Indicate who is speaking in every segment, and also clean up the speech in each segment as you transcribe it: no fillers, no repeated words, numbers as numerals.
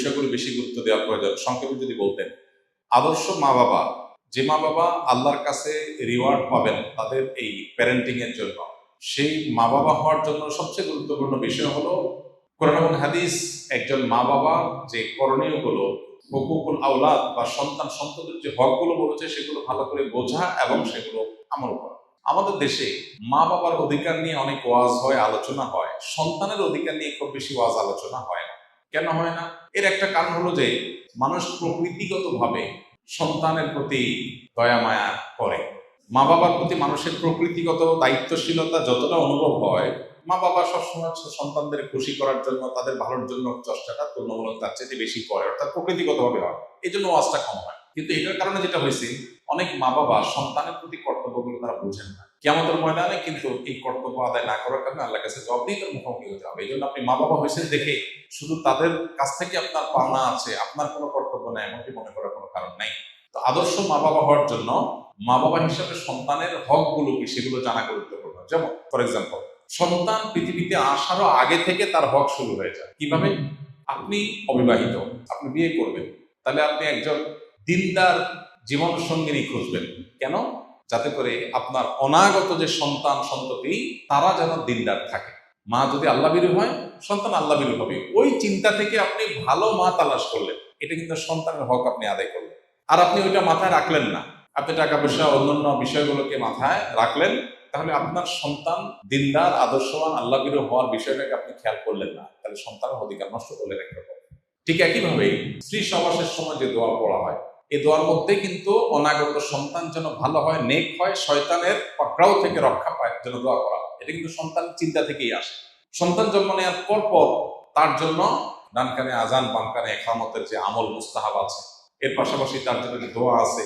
Speaker 1: বিষয়গুলো বেশি গুরুত্ব দেওয়া প্রয়োজন। সংক্ষেপে যদি বলতেন, আদর্শ মা বাবা, যে মা বাবা আল্লাহর কাছে রিওয়ার্ড পাবেন তাদের এই প্যারেন্টিং এর জন্য, সেই মা বাবা হওয়ার জন্য সবচেয়ে গুরুত্বপূর্ণ বিষয় হলো কোরআন এবং হাদিস একজন মা বাবা যে করণীয়গুলো, হুকুকুল আওলাদ বা সন্তান সন্ততির যে হকগুলো বলেছে সেগুলো ভালো করে বোঝা এবং সেগুলো আমল করা। আমাদের দেশে মা বাবার অধিকার নিয়ে অনেক ওয়াজ হয়, আলোচনা হয়, সন্তানের অধিকার নিয়ে খুব বেশি ওয়াজ আলোচনা হয় না। কেন হয় না? এর একটা কারণ হলো যে মানুষ প্রকৃতিগতভাবে সন্তানের প্রতি দয়া মায়া করে। মা বাবার প্রতি মানুষের প্রকৃতিগত দায়িত্বশীলতা যতটা অনুভব হয়, মা বাবা সবসময় সন্তানদের খুশি করার জন্য, তাদের ভালোর জন্য চেষ্টাটা তুলনামূলক তার চেয়ে বেশি করে, অর্থাৎ প্রকৃতিগতভাবে হয়। এই জন্য ওয়াজটা কম হয়। কিন্তু এটার কারণে যেটা হয়েছে, অনেক মা বাবা সন্তানের প্রতি কর্তব্যগুলো তারা বুঝেন না। কিয়ামতের ময়দানে কিন্তু এই কর্তব্য আদায় না করার কারণে আল্লাহর কাছে জবাবদিহিতার মুখোমুখি হতে হবে। এই জন্য আপনি মা বাবা হয়েছেন দেখে শুধু তাদের কাছ থেকে আপনার পাওনা আছে, আপনার কোনো কর্তব্য নেই এমনটি মনে করার কোনো কারণ নেই। তো আদর্শ মা বাবা হওয়ার জন্য মা বাবা হিসাবে সন্তানের হকগুলো কি সেগুলো জানা গুরুত্বপূর্ণ। যেমন ফর এক্সাম্পল, সন্তান পৃথিবীতে আসারও আগে থেকে তার হক শুরু হয়ে যায়। কিভাবে? আপনি অবিবাহিত, আপনি বিয়ে করবেন, তাহলে আপনি একজন দিনদার জীবন সঙ্গিনী খুঁজবেন। কেন? যাতে করে আপনার অনাগত যে সন্তান সন্ততি তারা যেন দিনদার থাকে। মা যদি আল্লাহভীরু হয়, সন্তান আল্লাহভীরু হবে। ওই চিন্তা থেকে আপনি ভালো মা তালাশ করলেন, এটা কিন্তু সন্তানের হক আপনি আদায় করলেন। আর আপনি ওইটা মাথায় রাখলেন না, আপনি টাকা পয়সা অন্যান্য বিষয়গুলোকে মাথায় রাখলেন, তাহলে আপনার সন্তান দিনদার আদর্শবান আল্লাহভীরু হওয়ার বিষয়টাকে আপনি খেয়াল করলেন না, তাহলে সন্তানের অধিকার নষ্ট করলেন একরকম। ঠিক একইভাবে স্ত্রী সহবাসের সময় যে দোয়া পড়া হয়, এই দোয়ার মধ্যে কিন্তু অনাগত সন্তান যেন ভালো হয়, নেক হয়, শয়তানের পাকড়াও থেকে রক্ষা পায় যেন দোয়া করা হয়। এটা কিন্তু সন্তানের চিন্তা থেকেই আসে। সন্তান জন্ম নেওয়ার পর তার জন্য ডান কানে আজান, বাম কানে ইকামতের যে আমল মুস্তাহাব আছে, এর পাশাপাশি তার জন্য যে দোয়া আছে,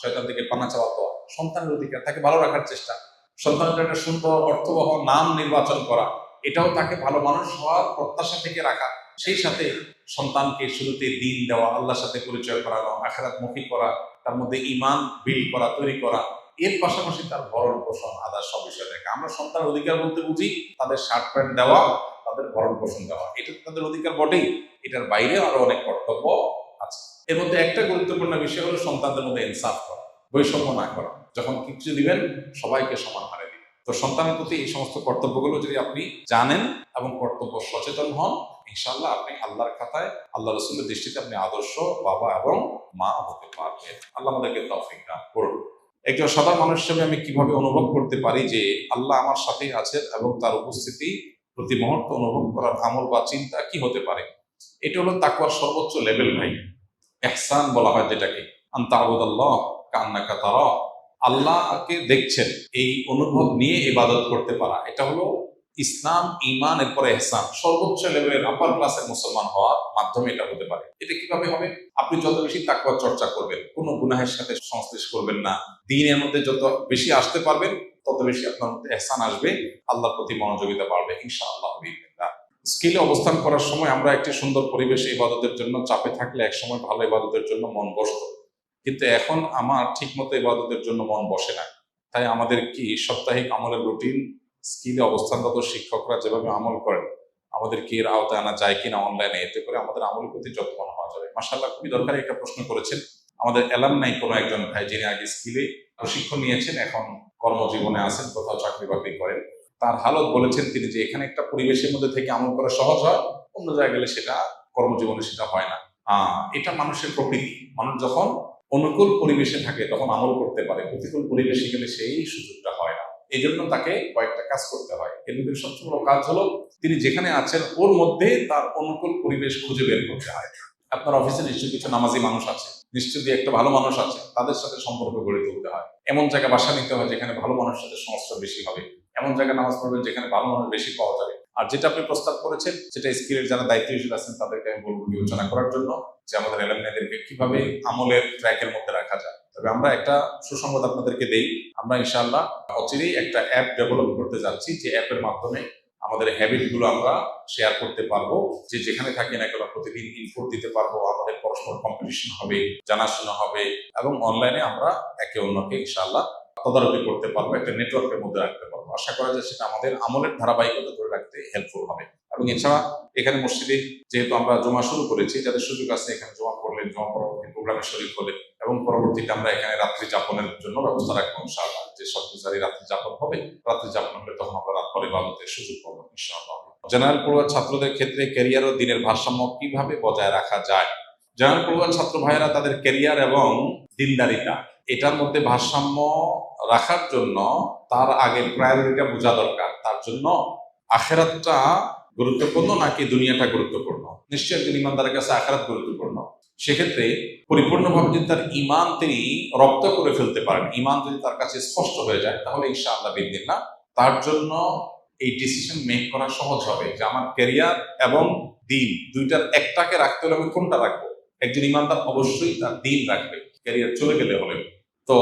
Speaker 1: শয়তান থেকে পানা চাওয়া দোয়া, সন্তানের অধিকার, তাকে ভালো রাখার চেষ্টা, সন্তানের একটা সুন্দর অর্থবহ নাম নির্বাচন করা, এটাও তাকে ভালো মানুষ হওয়ার প্রত্যাশা থেকে রাখা। সেই সাথে সন্তানকে শুরুতে দিন দেওয়া, আল্লাহর সাথে পরিচয় করানো, আখিরাতমুখী করা, তার মধ্যে ঈমান বিল্ড করা, তৈরি করা, এর পাশাপাশি তার ভরণ পোষণ আদার সব বিষয় দেখা। আমরা সন্তানের অধিকার বলতে বুঝি তাদের শার্ট প্যান্ট দেওয়া, তাদের ভরণ পোষণ দেওয়া, এটা তো তাদের অধিকার বটেই। এটার বাইরে আরো অনেক কর্তব্য আছে। এর মধ্যে একটা গুরুত্বপূর্ণ বিষয় হলো সন্তানদের মধ্যে ইনসাফ করা, বৈষম্য না করা। যখন কিছু দিবেন সবাইকে সমান হারে দিবেন। তো সন্তানের প্রতি এই সমস্ত কর্তব্যগুলো যদি আপনি জানেন এবং কর্তব্য সচেতন হন, ইনশাআল্লাহ আপনি আল্লাহর খাতায়, আল্লাহ রসুলের দৃষ্টিতে আপনি আদর্শ বাবা এবং মা হতে পারবেন। আল্লাহ আমাদেরকে তৌফিক দান করুন। একজন সাধারণ মানুষ হিসেবে আমি কিভাবে অনুভব করতে পারি যে আল্লাহ আমার সাথেই আছেন এবং তার উপস্থিতি প্রতি মুহূর্ত অনুভব করার আমল বা চিন্তা কি হতে পারে? এটা হলো তাকওয়ার সর্বোচ্চ লেভেল ভাই। ইহসান বলা হয় যেটাকে, আনতা আবুদাল্লাহ কান্নাকা তারা, আল্লাহকে দেখছেন এই অনুভব নিয়ে ইবাদত করতে পারা, এটা হলো ইসলাম, ঈমান, এরপরে ইহসান, সর্বোচ্চ লেভেলের আপার ক্লাসের মুসলমান হওয়ার মাধ্যমে এটা হতে পারে। এটা কিভাবে হবে? আপনি যত বেশি তাকওয়ার চর্চা করবেন, কোনো গুনাহের সাথে সংশ্লেষ করবেন না, দ্বীনের মধ্যে যত বেশি আসতে পারবেন তত বেশি আপনার মধ্যে ইহসান আসবে, আল্লাহর প্রতি মনোযোগিতা বাড়বে ইনশাআল্লাহ। স্কিলে অবস্থান করার সময় আমরা একটি সুন্দর পরিবেশে ইবাদতের জন্য চাপে থাকলে একসময় ভালো ইবাদতের জন্য মন বসত, কিন্তু এখন আমার ঠিক মতো ইবাদতের জন্য মন বসে না। তাই আমাদের কি সাপ্তাহিক আমলের রুটিন, স্কিলে অবস্থানরত শিক্ষকরা যেভাবে আমল করেন, আমাদের কি এর আওতায় আনা যায় কিনা অনলাইনে, এতে করে আমাদের আমলের প্রতি যত্ন হওয়া যাবে। মাশাআল্লাহ, খুবই দরকারি একটা প্রশ্ন করেছেন আমাদের এলামনাই কোনো একজন ভাই, যিনি আগে স্কিলে প্রশিক্ষণ নিয়েছেন, এখন কর্মজীবনে আছেন, কোথাও চাকরি বাকরি করেন। তার হালত বলেছেন তিনি যে এখানে একটা পরিবেশের মধ্যে থেকে আমল করা সহজ হয়, অন্য জায়গায় গেলে সেটা কর্মজীবনে সেটা হয় না। এটা মানুষের প্রকৃতি। মানুষ যখন অনুকূল পরিবেশে থাকে তখন আমল করতে পারে, প্রতিকূল পরিবেশে গেলে সেই সুযোগটা হয় না। এই জন্য তাকে কয়েকটা কাজ করতে হয়। এর মধ্যে সবচেয়ে বড় কাজ হলো তিনি যেখানে আছেন ওর মধ্যে তার অনুকূল পরিবেশ খুঁজে বের করতে হয়। আপনার অফিসে নিশ্চয়ই কিছু নামাজি মানুষ আছে, নিশ্চয়ই একটা ভালো মানুষ আছে, তাদের সাথে সম্পর্ক গড়ে তুলতে হয়। এমন জায়গায় বাসা নিতে হয় যেখানে ভালো মানুষের সাথে সংস্রব বেশি হবে, এমন জায়গায় নামাজ পড়বেন যেখানে ভালো মানুষ বেশি পাওয়া যাবে। আর যেটা আপনি প্রস্তাব করেছেন সেটা স্কিলের যারা দায়িত্বশীল আছেন তাদেরকে আমি বলবো বিবেচনা করার জন্য, যে আমাদের এলামনাইদেরকে কিভাবে আমলের ট্র্যাকের মধ্যে রাখা যায়। তবে আমরা একটা সুসংবাদ আপনাদেরকে দেই, আমরা ইনশাআল্লাহ অচিরেই একটা অ্যাপ ডেভেলপ করতে যাচ্ছি, যে অ্যাপের মাধ্যমে আমাদের হ্যাবিট গুলো আমরা শেয়ার করতে পারবো। যে যেখানে থাকি না কেন প্রতিদিন ইনপুট দিতে পারবো, আমাদের পরস্পর কম্পিটিশন হবে, জানাশোনা হবে এবং অনলাইনে আমরা একে অন্যকে ইনশাআল্লাহ তদারকি করতে পারবো, একটা নেটওয়ার্কের মধ্যে রাখতে পারবো। আশা করা যায় সেটা আমাদের আমলের ধারাবাহিকতা ধরে রাখতে হেল্পফুল হবে। এবং এছাড়া এখানে মসজিদে যেহেতু আমরা জমা শুরু করেছি, যাদের সুযোগ আছে এখানে জমা করলেন, জমা পরবর্তী প্রোগ্রামে শরীর হলে, এবং পরবর্তীতে আমরা এখানে রাত্রি যাপনের জন্য ব্যবস্থা রাখবো ইনশাআল্লাহ। যে সব পূজারী রাত্রি যাপন হবে, রাত্রি যাপন হলে তখন আমরা রাত পরে ইবাদতের সুযোগ পাবো ইনশাআল্লাহ। জেনারেল পড়ুয়া ছাত্রদের ক্ষেত্রে ক্যারিয়ার ও দিনের ভারসাম্য কিভাবে বজায় রাখা যায়? জেনারেল পড়ুয়া ছাত্র ভাইয়েরা তাদের ক্যারিয়ার এবং দিনদারিতা এটার মধ্যে ভারসাম্য রাখার জন্য তার আগে প্রায়োরিটিটা বোঝা দরকার। তার জন্য আখেরাতটা গুরুত্বপূর্ণ নাকি দুনিয়াটা গুরুত্বপূর্ণ? নিশ্চয়ই একজন ইমানদারের কাছে আখেরাত গুরুত্বপূর্ণ। সেক্ষেত্রে পরিপূর্ণভাবে যদি তার ঈমান তিনি রপ্ত করে ফেলতে পারেন, ঈমান যদি তার কাছে স্পষ্ট হয়ে যায়, তাহলে ইনশাআল্লাহ বিদিনিল্লাহ তার জন্য এই ডিসিশন মেক করা সহজ হবে যে আমার ক্যারিয়ার এবং দিন দুইটার একটাকে রাখতে হলে আমি কোনটা রাখবো। একজন ইমানদার অবশ্যই তার দিন রাখবে, ক্যারিয়ার চলে গেলে হলে। তো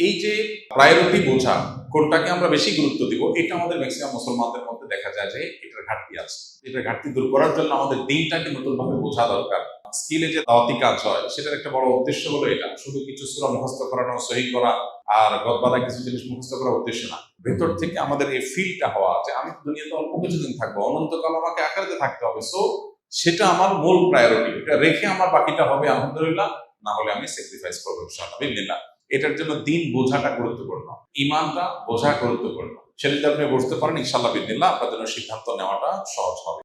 Speaker 1: এই যে প্রায়োরিটি বোঝা, কোনটাকে আমরা বেশি গুরুত্ব দিব, এটা আমাদের ম্যাক্সিমাম মুসলমানদের মধ্যে দেখা যায় যে এটার ঘাটতি আছে। এটার ঘাটতি দূর করার জন্য আমাদের দিনটাকে নতুনভাবে বোঝা দরকার। স্কিলে যে দাওয়াতি কাজ হয় সেটার একটা বড় উদ্দেশ্য হলো এটা, শুধু কিছু সূরা মুখস্থ করানো, সহি করা আর গদবাদা কিছু জিনিস মুখস্থ করার উদ্দেশ্য না। ভেতর থেকে আমাদের এই ফিলটা হওয়া যে আমি দুনিয়াতে অল্প কিছুদিন থাকবো, অনন্তকাল আমাকে আখেরাতে থাকতে হবে, সো সেটা আমার মূল প্রায়োরিটি। এটা রেখে আমার বাকিটা হবে আলহামদুলিল্লাহ, না হলে আমি স্যাক্রিফাইস করবো ইনশাআল্লাহ বিদিনিল্লাহ। এটার জন্য দিন বোঝাটা গুরুত্বপূর্ণ, ঈমানটা বোঝা গুরুত্বপূর্ণ। সেটা যদি আপনি বুঝতে পারেন ইনশাআল্লাহ বিদিনিল্লাহ আপনার জন্য সিদ্ধান্ত নেওয়াটা সহজ হবে।